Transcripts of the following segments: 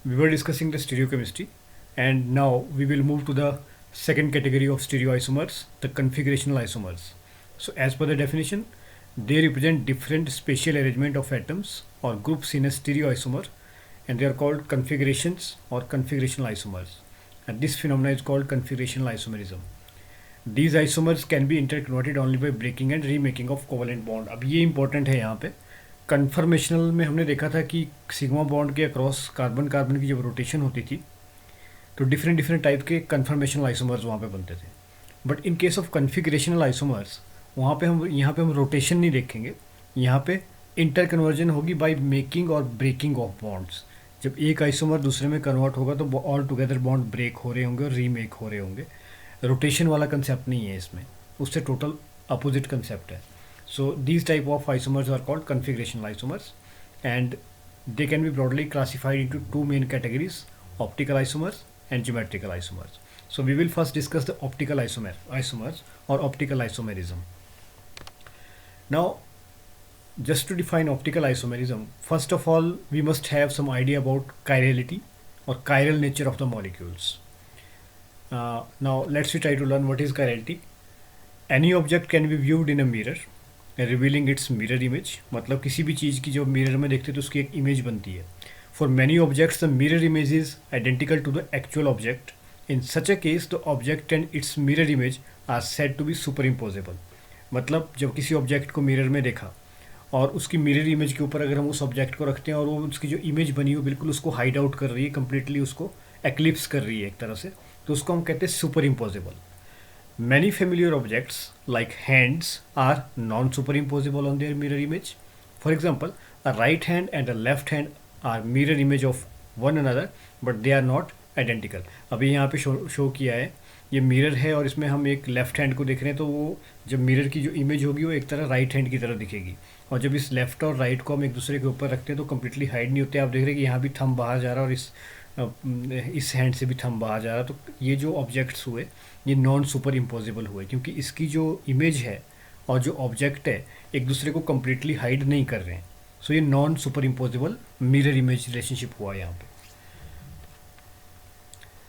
We were discussing the stereochemistry, and now we will move to the second category of stereoisomers, the configurational isomers. So, as per the definition, they represent different spatial arrangement of atoms or groups in a stereoisomer, and they are called configurations or configurational isomers. And this phenomenon is called configurational isomerism. These isomers can be interconverted only by breaking and remaking of covalent bond. अब ये important है यहाँ पे. Conformational में हमने देखा था कि सिग्मा बॉन्ड के अक्रॉस कार्बन कार्बन की जब रोटेशन होती थी तो डिफरेंट डिफरेंट टाइप के कन्फर्मेशनल आइसोमर्स वहाँ पे बनते थे. But in case of configurational isomers वहाँ पे हम यहाँ पे हम रोटेशन नहीं देखेंगे. यहाँ पे इंटर कन्वर्जन होगी बाय मेकिंग और ब्रेकिंग ऑफ बॉन्ड्स. जब एक आइसोमर दूसरे में कन्वर्ट होगा तो ऑल टुगेदर बॉन्ड ब्रेक हो रहे होंगे और रीमेक हो रहे होंगे. रोटेशन वाला कंसेप्ट नहीं है इसमें, उससे टोटल अपोजिट कंसेप्ट है. So these type of isomers are called configurational isomers, and they can be broadly classified into two main categories: optical isomers and geometrical isomers. So we will first discuss the optical isomers or optical isomerism. Now, just to define optical isomerism, first of all we must have some idea about chirality or chiral nature of the molecules. Now let's try to learn what is chirality. Any object can be viewed in a mirror revealing it's mirror image. मतलब किसी भी चीज़ की जब mirror में देखते हैं तो उसकी एक इमेज बनती है. For many objects the mirror image is identical to the actual object. In such a case the object and its mirror image are said to be superimposable. मतलब जब किसी ऑब्जेक्ट को मिरर में देखा और उसकी मिरर इमेज के ऊपर अगर हम उस ऑब्जेक्ट को रखते हैं और वो उसकी जो इमेज बनी हो बिल्कुल उसको हाइड आउट कर रही है, कम्प्लीटली उसको एक्लिप्स कर रही है एक तरह से, तो उसको हम कहते हैं super imposable. Many familiar objects like hands are non-superimposable on their mirror image. For example, a right hand and a left hand are mirror image of one another, but they are not identical. अभी यहाँ पे show किया है ये mirror है और इसमें हम एक लेफ्ट हैंड को देख रहे हैं, तो वो जब मिरर की जो इमेज होगी वो एक तरह राइट हैंड की तरह दिखेगी. और जब इस लेफ्ट और राइट को हम एक दूसरे के ऊपर रखते हैं तो कम्प्लीटली हाइड नहीं होते. आप देख रहे हैं कि यहाँ भी थंब बाहर जा रहा है और इस हैंड से भी थंब बाहर जा रहा है. तो ये जो ऑब्जेक्ट्स हुए ये नॉन सुपर इम्पोजिबल हुए क्योंकि इसकी जो इमेज है और जो ऑब्जेक्ट है एक दूसरे को कम्प्लीटली हाइड नहीं कर रहे हैं. सो ये non super impossible mirror image relationship हुआ यहाँ पे.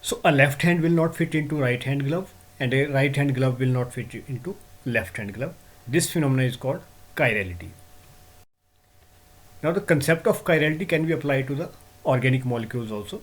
So a left hand will not fit into right hand glove and a right hand glove will not fit into left hand glove. This phenomena is called chirality. Now the concept of chirality can be applied to the organic molecules also.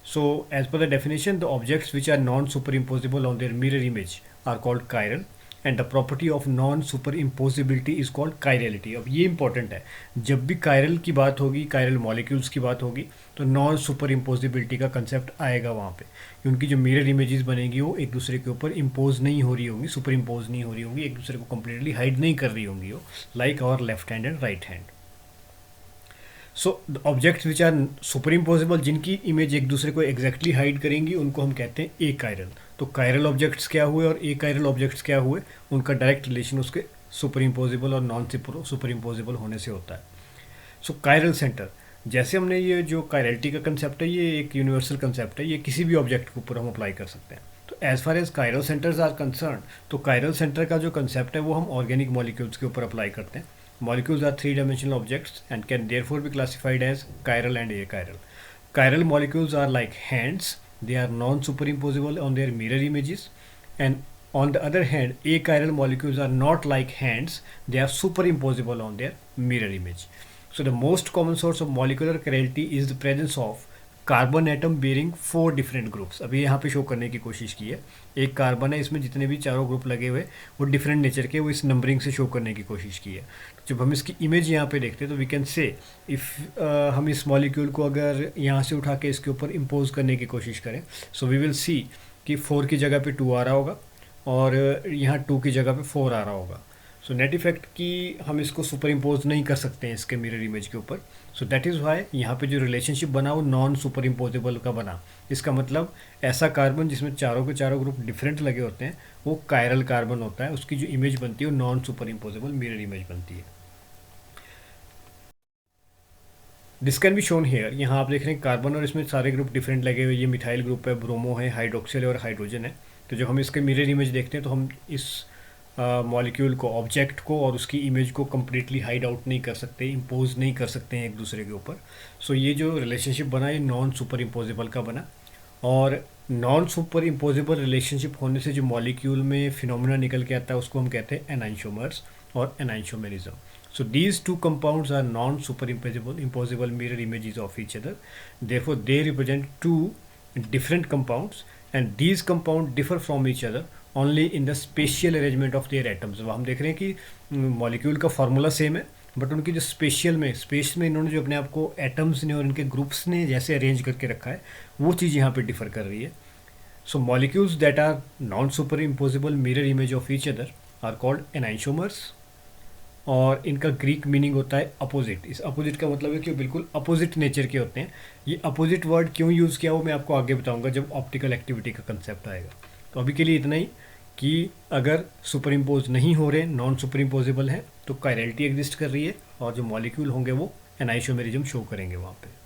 So as per the definition, the objects which are non-superimposable on their mirror image are called chiral, and the property of non-superimposability is called chirality. अब ये important है, जब भी chiral की बात होगी, chiral molecules की बात होगी, तो non-superimposability का concept आएगा वहाँ पे. उनकी जो mirror images बनेगी वो एक दूसरे के ऊपर impose नहीं हो रही होंगी, superimpose नहीं हो रही होंगी, एक दूसरे को completely hide नहीं कर रही होंगी वो, like our left hand and right hand. So objects which are superimposable, जिनकी इमेज एक दूसरे को एग्जैक्टली हाइड करेंगी, उनको हम कहते हैं ए कायरल. तो कायरल ऑब्जेक्ट्स क्या हुए और ए कायरल ऑब्जेक्ट्स क्या हुए, उनका डायरेक्ट रिलेशन उसके सुपरइम्पोजेबल और नॉन सुपरइम्पोजेबल होने से होता है. सो कायरल सेंटर, जैसे हमने ये जो कायरलिटी का कंसेप्ट है ये एक यूनिवर्सल कंसेप्ट है, ये किसी भी ऑब्जेक्ट के ऊपर हम अप्लाई कर सकते हैं. तो as far as chiral centers are concern, तो कायरल सेंटर का जो कंसेप्ट है वो हम ऑर्गेनिक मॉलिक्यूल्स के ऊपर अप्लाई करते हैं. Molecules are three-dimensional objects and can therefore be classified as chiral and achiral. Chiral molecules are like hands. They are non-superimposable on their mirror images. And on the other hand, achiral molecules are not like hands. They are superimposable on their mirror image. So the most common source of molecular chirality is the presence of carbon atom bearing 4 different groups. अभी यहाँ पे show करने की कोशिश की है. एक carbon है, इसमें जितने भी चारों ग्रुप लगे हुए वो डिफरेंट नेचर के, वो इस नंबरिंग से शो करने की कोशिश की है. तो जब हम इसकी इमेज यहाँ पे देखते हैं तो वी कैन से इफ़ हम इस मॉलिक्यूल को अगर यहाँ से उठा के इसके ऊपर इम्पोज करने की कोशिश करें, सो वी विल सी कि 4 की जगह पे 2 आ रहा होगा और यहाँ 2 की जगह पे 4 आ रहा होगा. सो नेट इफेक्ट की हम इसको सुपर इम्पोज नहीं कर सकते हैं इसके मिरर इमेज के ऊपर. सो दैट इज़ वाई यहाँ पे जो रिलेशनशिप बना वो नॉन सुपर इम्पोजेबल का बना. इसका मतलब ऐसा कार्बन जिसमें चारों के चारों ग्रुप डिफरेंट लगे होते हैं वो कायरल कार्बन होता है, उसकी जो इमेज बनती है वो non superimposable mirror image बनती है. This can be shown here. यहाँ आप देख रहे हैं कार्बन और इसमें सारे ग्रुप डिफरेंट लगे हुए. ये मिथाइल ग्रुप है, ब्रोमो है, हाइड्रोक्सिल है और हाइड्रोजन है. तो जब हम इसके मिरर इमेज देखते हैं तो हम इस मॉलिक्यूल को, ऑब्जेक्ट को और उसकी इमेज को कम्प्लीटली हाइड आउट नहीं कर सकते, इम्पोज नहीं कर सकते हैं एक दूसरे के ऊपर। सो ये जो रिलेशनशिप बना ये नॉन सुपर इम्पोजिबल का बना। और नॉन सुपर इम्पोजिबल रिलेशनशिप होने से जो मॉलिक्यूल में फिनोमिना निकल के आता है उसको हम कहते हैं एनाइंशोमर्स और एनाइंशोमेरिज्म। So these two compounds are non-superimposable mirror images of each other. Therefore, they represent two different compounds, and these compounds differ from each other only in the spatial arrangement of their atoms. अब हम देख रहे हैं कि molecule का formula same है, but उनकी जो स्पेशियल में, स्पेस में इन्होंने जो अपने आप को एटम्स ने और इनके ग्रुप्स ने जैसे अरेंज करके रखा है वो चीज़ यहाँ पे डिफर कर रही है। So molecules that are non super impossible mirror image of each other are called enantiomers, और इनका ग्रीक मीनिंग होता है अपोजिट। इस अपोजिट का मतलब है कि वो बिल्कुल अपोजिट नेचर के होते हैं। ये अपोजिट वर्ड क्यों यूज़ किया वो मैं आपको आगे बताऊंगा जब ऑप्टिकल एक्टिविटी का कंसेप्ट आएगा। तो अभी के लिए इतना ही कि अगर सुपर इम्पोज नहीं हो रहे, नॉन सुपर इम्पोजिबल है, तो कायरलिटी एग्जिस्ट कर रही है और जो मॉलिक्यूल होंगे वो एनाइसोमेरिज्म शो करेंगे वहाँ पे।